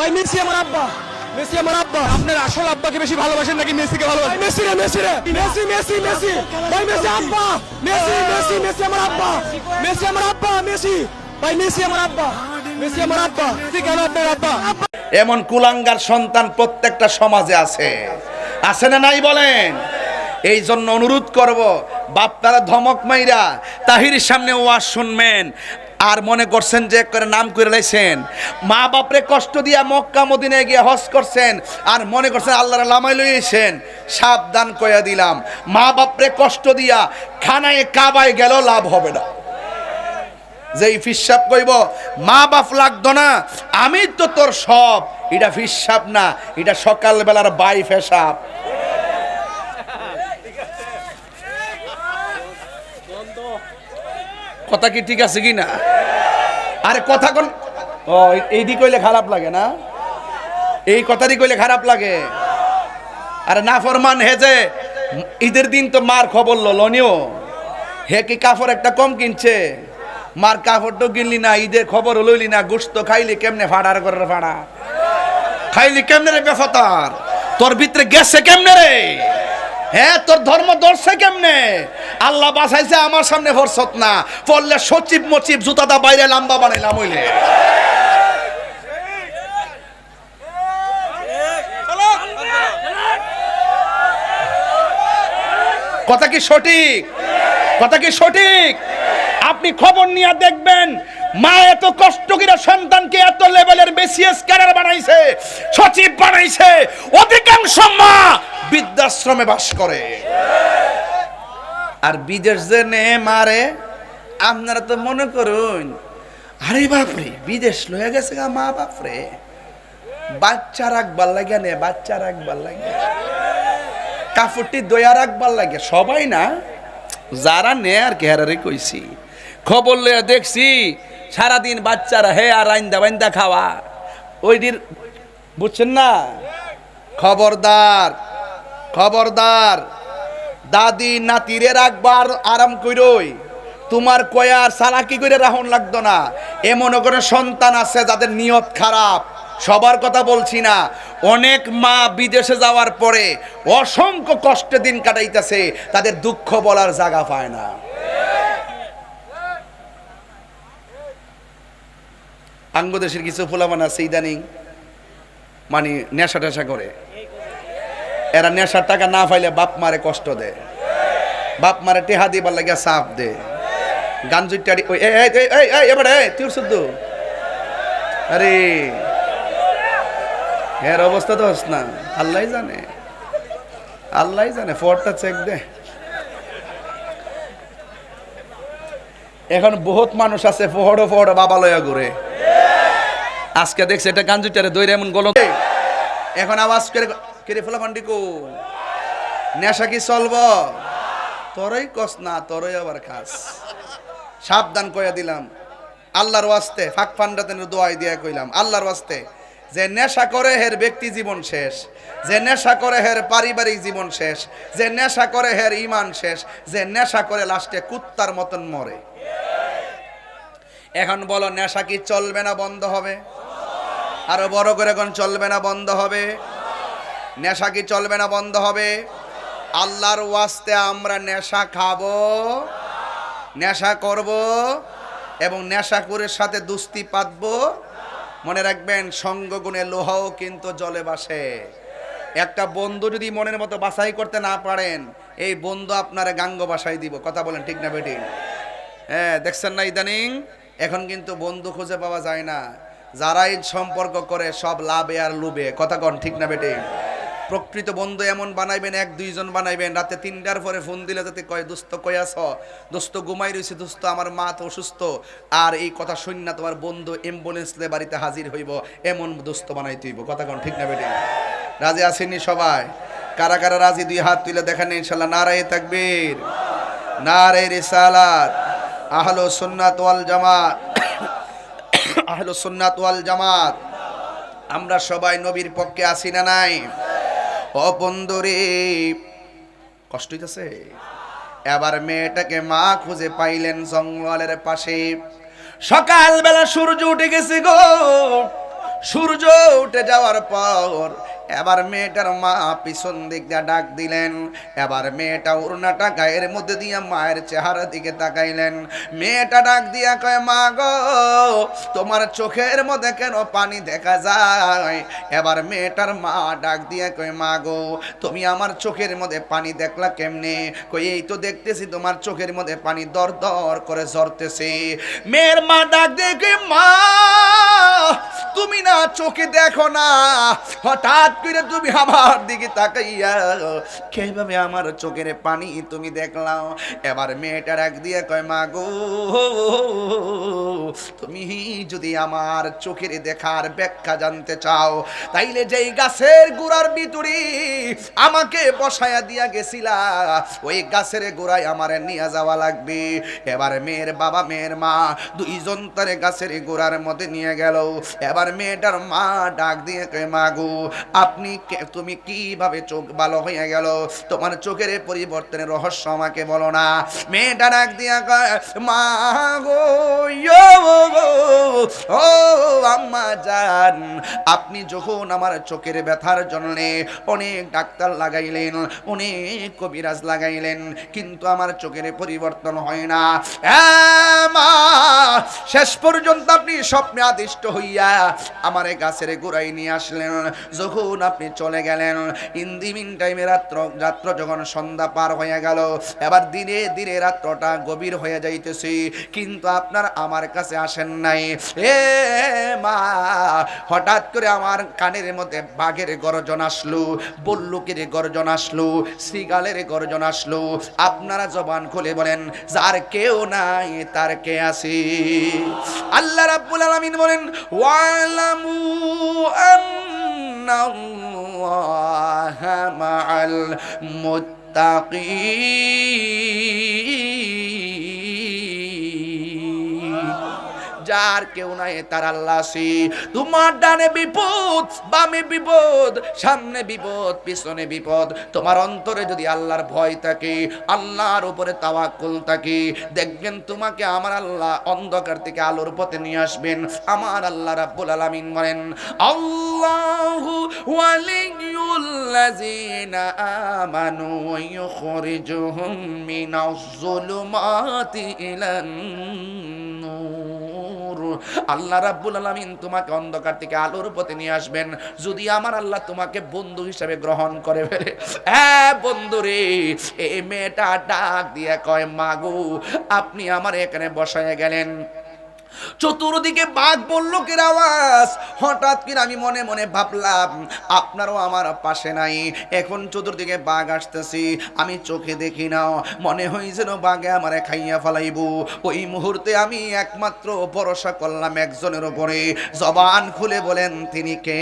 ভাই মেসি আমার আব্বা, মেসি আমার আব্বা। আপনার আসল আব্বাকে বেশি ভালোবাসেন নাকি মেসিকে ভালোবাসেন? মেসি রে, মেসি রে, মেসি মেসি মেসি, ভাই মেসি আব্বা, মেসি মেসি মেসি আমার আব্বা, মেসি আমার আব্বা, মেসি ভাই মেসি আমার আব্বা, মেসি আমার আব্বা। মেসি কেন আপনার আব্বা? এমন কুলাঙ্গার সন্তান প্রত্যেকটা সমাজে আছে, আছে না নাই বলেন? এই জন্য অনুরোধ করব, বাপ তারা ধমক মাইরা তাহিরের সামনে ওয়াজ শুনবেন আর মনে করছেন যে করে নাম করে লাইছেন, মা বাপরে কষ্ট দিয়া মক্কা মদিনায় গিয়ে হজ করছেন আর মনে করছেন আল্লাহর লামাই লইছেন। সাবধান কইয়া দিলাম, মা বাপরে কষ্ট দিয়া খানায় কাবায় গেল লাভ হবে না। যেই ফিসাব কইব মা বাপ লাগতো না, আমি তো তোর সব, এটা ফিসাব না, এটা সকাল বেলার বাই ফেসাব। কথা কি ঠিক আছে কি না? আরে কথা কোন ও এই দি কইলে খারাপ লাগে না, এই কথাটি কইলে খারাপ লাগে। আরে না ফরমান হে যে ঈদের দিন তো মার খবর লনিও, হে কি কাপড় একটা কম কিনছে? মার কাপড় তো কিনলি না, ঈদের খবর লইলি না, গোশত খাইলি কেমনে? ফাড়ার করে ফাড়া খাইলি কেমনে রে বেফতার? তোর ভিতরে গেছে কেমনে রে? হ্যাঁ, তোর ধর্ম ধরছে কেমনে? আল্লাহ বাঁচাইছে, আমার সামনে ভরসত না পড়লে সচিব মচিব জুতাটা বাইরে লাম্বা বানাইলাম হইলে। কথা কি সঠিক? কথা কি সঠিক? আপনি খবর নিয়ে দেখবেন, মা এত কষ্ট করে সন্তানকে এত লেভেলের বিসিএস ক্যাডার বানাইছে, সচিব বানাইছে। অধিকাংশ মা বৃদ্ধাশ্রমে বাস করে। আর বিদেশ যে নে মারে, আপনারা তো মনে করুন আরে বাপরে বিদেশ লয়ে গেছে গা মা বাপরে, বাচ্চা রাখবার লাগে নে, বাচ্চা রাখবার লাগে, কাপড়টি দয়া রাখবার লাগে। সবাই না, যারা নে আর কেহারে কইছি, খবর লইয়া দেখছি সারাদিন বাচ্চারা হে আর আইন্দা বাইন্দা খাওয়া ওইটির, বুঝছেন না? খবরদার, খবরদার, দাদি নাতিরে রাখবার আরাম কইরই, তোমার কয়ার সালাকি করে রাহন লাগতো না। এমন করে সন্তান আছে যাদের নিয়ত খারাপ, সবার কথা বলছি না। অনেক মা বিদেশে যাওয়ার পরে অসংখ্য কষ্টে দিন কাটাইতেছে, তাদের দুঃখ বলার জায়গা পায় না। বাংলাদেশের কিছু ফুলামান আছে ইদানিং মানে নেশা টেশা করে, এরা নেশার টাকা না পাইলে বাপ মারে কষ্ট দেয়, বাপ মারে টেহা দিবার লাগে চাপ দে, গান জুইটারি এবারে তুই শুদ্ধ। আরে এর অবস্থা তো হস না, আল্লাহ জানে, আল্লাহ জানে। ফোরটা চেক দে। এখন বহুত মানুষ আছে ফোহড়ো ফোহড়ো বাবা লয়া ঘুরে। আজকে দেখছে এটা গাঞ্জুটারে দইরে এমন গল, এখন আওয়াজ করে কেড়ে ফেলা ফান্ডিকো নেশা কি চলব? তোরই কস না, তোরই আবার খাস। সাবধান কইয়া দিলাম, আল্লাহর ওয়াস্তে ফাঁক ফান্ডাতে দোয়াই দিয়া কইলাম, আল্লাহর ওয়াস্তে যে নেশা করে হের ব্যক্তি জীবন শেষ, যে নেশা করে হের পারিবারিক জীবন শেষ, যে নেশা করে হের ইমান শেষ, যে নেশা করে লাস্টে কুত্তার মতন মরে। এখন বলো নেশা কি চলবে না বন্ধ হবে? আরো বড় করে এখন চলবে না বন্ধ হবে? নেশা কি চলবে না বন্ধ হবে? আল্লাহর ওয়াস্তে আমরা নেশা খাবো, নেশা করব এবং নেশাকুরের সাথে দুস্তি পাতবো। মনে রাখবেন, সঙ্গগুণে লোহাও কিন্তু জলে বাসে। একটা বন্ধু যদি মনের মতো বাছাই করতে না পারেন, এই বন্ধু আপনার গাঙ্গ বাসাই দিব। কথা বলেন ঠিক না বেটি? হ্যাঁ, দেখছেন না ইদানিং এখন কিন্তু বন্ধু খুঁজে পাওয়া যায় না। যারাই সম্পর্ক করে সব লাভে আর লুবে। কথা কন ঠিক না বেটি? প্রকৃত বন্ধু এমন বানাইবেন, এক দুইজন বানাইবেন, রাতে 3টার পরে ফোন দিলে যাতে কয় দোস্ত কই আছ, দোস্ত ঘুমাই রয়েছে, দোস্ত আমার মা তো অসুস্থ, আর এই কথা শুন না তোমার বন্ধু অ্যাম্বুলেন্স লে বাড়িতে হাজির হইব, এমন দোস্ত বানাইতে হইব। কথা কন ঠিক না বেটি? রাজি আসেননি সবাই? কারা কারা রাজি দুই হাত তুলে দেখেন ইনশাল্লাহ। নারায়ে তাকবীর, নারায়ে রিসালাত, আহলু সুন্নাত ওয়াল জামাত, আহলু সুন্নাত ওয়াল জামাত। আমরা সবাই নবীর পক্ষে আছি না নাই? ও বন্ধুরে, কষ্ট হইতেছে? এবার মেয়েটাকে মা খুঁজে পাইলেন জঙ্গলের পাশে। সকালবেলা সূর্য উঠে গেছে গো, সূর্য উঠে যাওয়ার পর এবার মেয়েটার মা পিছন দিক দিয়ে ডাক দিলেন। এবার মেয়েটা ওড়নাটা গায়ের মধ্যে দিয়ে মায়ের চেহারা দিকে তাকাইলেন। মেয়েটা ডাক দিয়া কয়, মা গো, তোমার চোখের মধ্যে কেন পানি দেখা যায়? এবার মেয়েটার মা ডাক দিয়া কয়, মা গো, তুমি আমার চোখের মধ্যে পানি দেখলা কেমনে? কই, এই তো দেখতেছি তোমার চোখের মধ্যে পানি দর দর করে ঝরতেছে। মেয়ের মা ডাক দিয়ে কয়, মা, তুমি না চোখে দেখো না, হঠাৎ করে তুমি আমার দিকে তাকাইয়া কিভাবে আমার চোখের পানি তুমি দেখলাম? এবার মেয়েটা ডাক দিয়ে কয়, মা গো, তুমি যদি আমার চোখের দেখার ব্যাখ্যা জানতে চাও, তাইলে যেই গাছের গোড়ার ভিতরে আমাকে বসায়া দিয়া গেছিলা, ওই গাছের গোড়ায় আমারে নিয়ে যাওয়া লাগবে। এবার মেয়ের বাবা মেয়ের মা দুইজন তারে গাছের গোড়ার মধ্যে নিয়ে গেল। এবার মেয়েটার মা ডাক দিয়ে কয়, মা গো, তুমি কিভাবে চোখ ভালো হয়ে গেল? তোমার চোখের পরিবর্তনের রহস্য আমাকে বলো না। মেয়েটা ডাক দিয়া কয়, মা গো, ও আম্মা জান, আপনি যখন আমার চোখের ব্যথার জন্য অনেক ডাক্তার লাগাইলেন, অনেক কবিরাজ লাগাইলেন, কিন্তু আমার চোখের পরিবর্তন হয় না। মা, শেষ পর্যন্ত আপনি স্বপ্নে আদিষ্ট হইয়া আমার গাছের গোড়ায় নিয়ে আসলেন। যখন আপনি চলে গেলেন, ইন দি মিন টাইমে রাত্র যখন সন্ধ্যা পার হয়ে গেল, এবার ধীরে ধীরে রাত্রটা গভীর হয়ে যাইতেছে, কিন্তু আপনার আমার কাছে আসেন নাই। এ মা, হঠাৎ করে আমার কানের মধ্যে বাঘের গর্জন আসলো, বল্লুকের গর্জন আসলো, শ্রীগালের গর্জন আসলো। আপনারা জবান খুলে বলেন, যার কেউ নাই তার কে আছে? আল্লাহ রাব্বুল আলামিন বলেন, ওয়ালামু আন্নাল্লাহা মাআল মুত্তাকিন। যার কেউ নাই তার আল্লাহ আছে। তোমার ডানে বিপদ, বামে বিপদ, সামনে বিপদ, পিছনে বিপদ, তোমার অন্তরে যদি আল্লাহর ভয় থাকে, আল্লাহর উপরে তাওয়াক্কুল থাকে, দেখবেন তোমাকে আমার আল্লাহ অন্ধকার থেকে আলোর পথে নিয়ে আসবেন। আমার আল্লাহ রাব্বুল আলামিন বলেন, আল্লাহু ওয়ালিয়ুল্লাযিনা আমানু ওয়া ইউখরিজুহুম মিনাজ যুলুমাতি ইলান নূর। আল্লাহ রাব্বুল আলামিন তোমাকে অন্ধকার থেকে আলোর পথে নিয়ে আসবেন, যদি আমার আল্লাহ তোমাকে বন্ধু হিসেবে গ্রহণ করে ফেলে। হ্যাঁ বন্ধুরে, এই মেয়েটা ডাক দিয়ে কয়, মাগো, আপনি আমার এখানে বসায় গেলেন, চতুর্দিকে বাঘ বল্লুকের আওয়াজ। হঠাৎ করে আমি মনে মনে ভাবলাম, আপনারও আমার পাশে নাই, এখন চতুর্দিকে বাঘ আসতেছি, আমি চোখে দেখি না, মনে হয় যেন বাঘে আমারে খাইয়া ফেলাইব। ওই মুহূর্তে আমি একমাত্র ভরসা করলাম একজনের উপরে। জবান খুলে বলেন, তিনি কে?